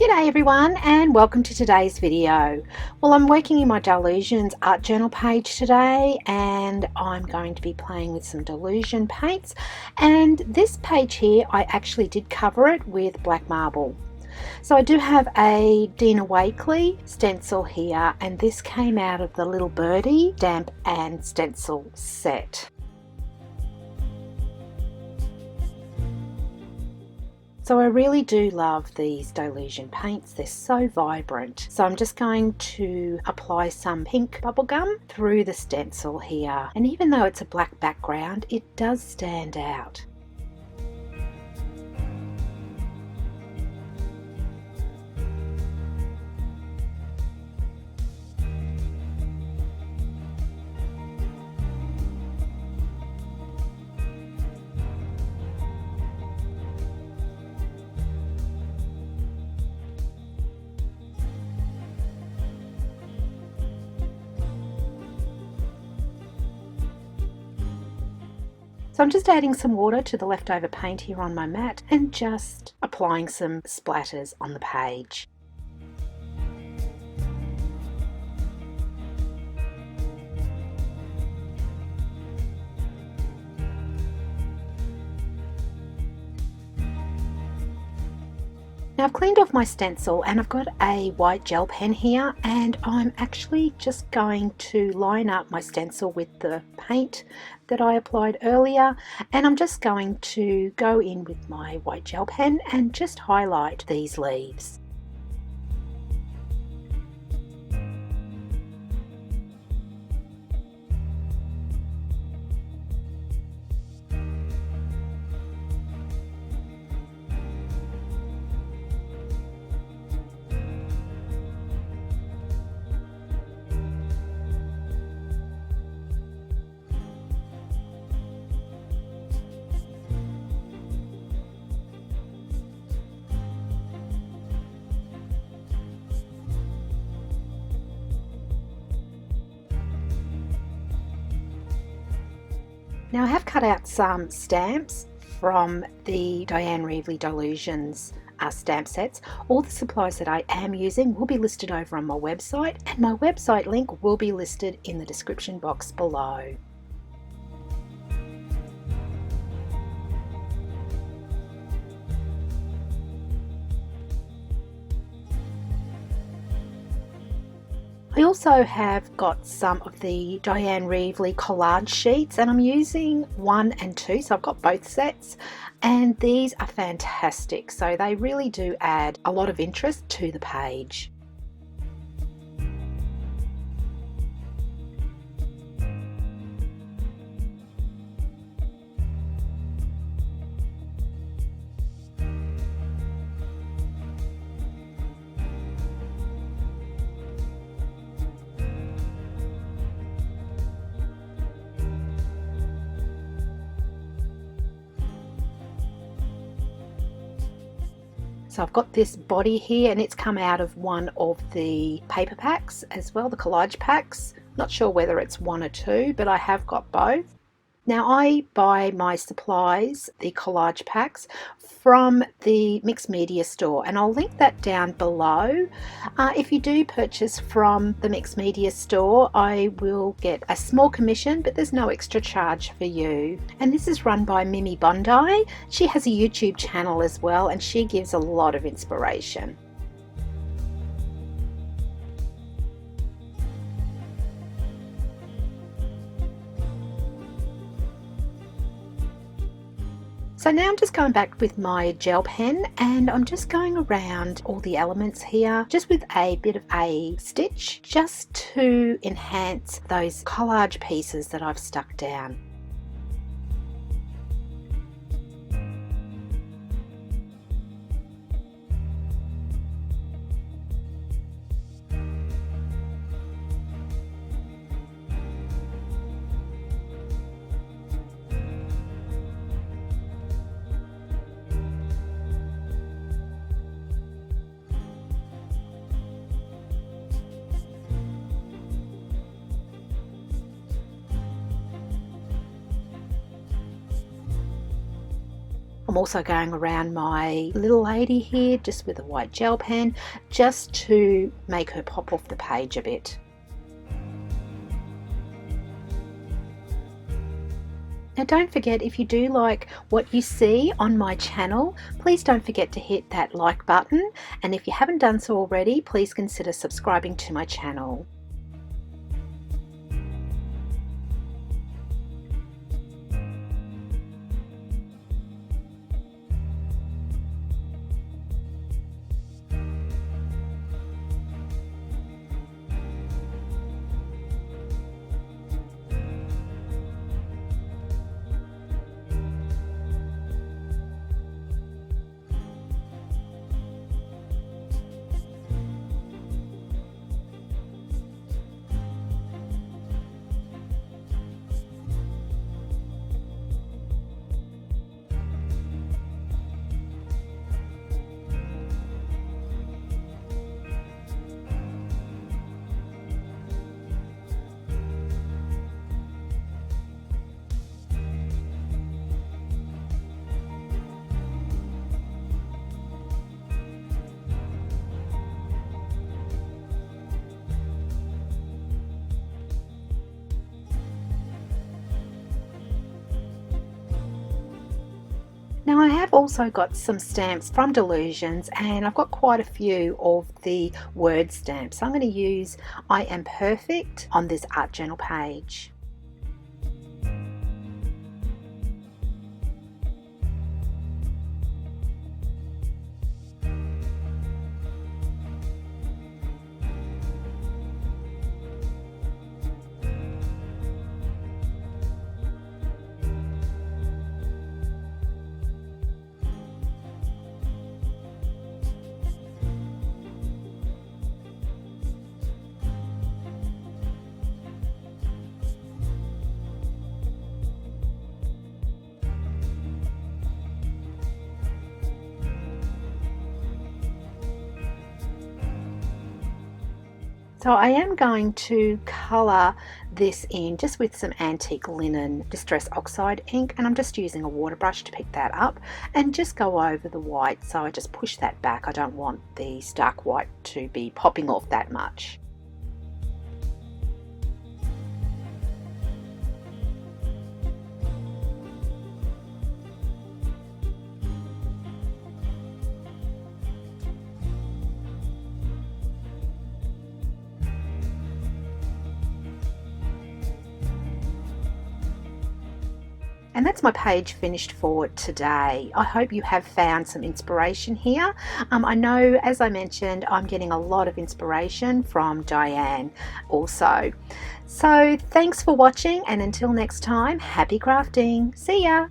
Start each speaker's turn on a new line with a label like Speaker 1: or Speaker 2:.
Speaker 1: G'day everyone and welcome to today's video. Well, I'm working in my Dylusions Art Journal page today and I'm going to be playing with some Dylusion paints, and this page here I actually did cover it with black marble. So I do have a Dina Wakley stencil here, and this came out of the Little Birdie stamp and stencil set. So I really do love these Dylusion paints, they're so vibrant. So I'm just going to apply some pink bubblegum through the stencil here, and even though it's a black background, it does stand out. So I'm just adding some water to the leftover paint here on my mat and just applying some splatters on the page. Now I've cleaned off my stencil and I've got a white gel pen here, and I'm actually just going to line up my stencil with the paint that I applied earlier, and I'm just going to go in with my white gel pen and just highlight these leaves. Now I have cut out some stamps from the Diane Reevely Dylusions stamp sets. All the supplies that I am using will be listed over on my website, and my website link will be listed in the description box below. I also have got some of the Diane Reevely collage sheets, and I'm using 1 and 2, so I've got both sets, and these are fantastic. So they really do add a lot of interest to the page. So I've got this body here, and it's come out of one of the paper packs as well, the collage packs. Not sure whether it's 1 or 2, but I have got both. Now I buy my supplies, the collage packs, from the mixed media store, and I'll link that down below. If you do purchase from the mixed media store, I will get a small commission, but there's no extra charge for you. And this is run by Mimi Bondi. She has a YouTube channel as well, and she gives a lot of inspiration. So now I'm just going back with my gel pen, and I'm just going around all the elements here just with a bit of a stitch, just to enhance those collage pieces that I've stuck down. I'm also going around my little lady here just with a white gel pen, just to make her pop off the page a bit. Now don't forget, if you do like what you see on my channel, please don't forget to hit that like button, and if you haven't done so already, please consider subscribing to my channel. Now I have also got some stamps from Dylusions, and I've got quite a few of the word stamps. So I'm going to use I Am Perfect on this art journal page. So I am going to colour this in just with some antique linen distress oxide ink, and I'm just using a water brush to pick that up and just go over the white. So I just push that back. I don't want the stark white to be popping off that much. And that's my page finished for today. I hope you have found some inspiration here. I know, as I mentioned, I'm getting a lot of inspiration from Diane also. So thanks for watching, and until next time, happy crafting. See ya!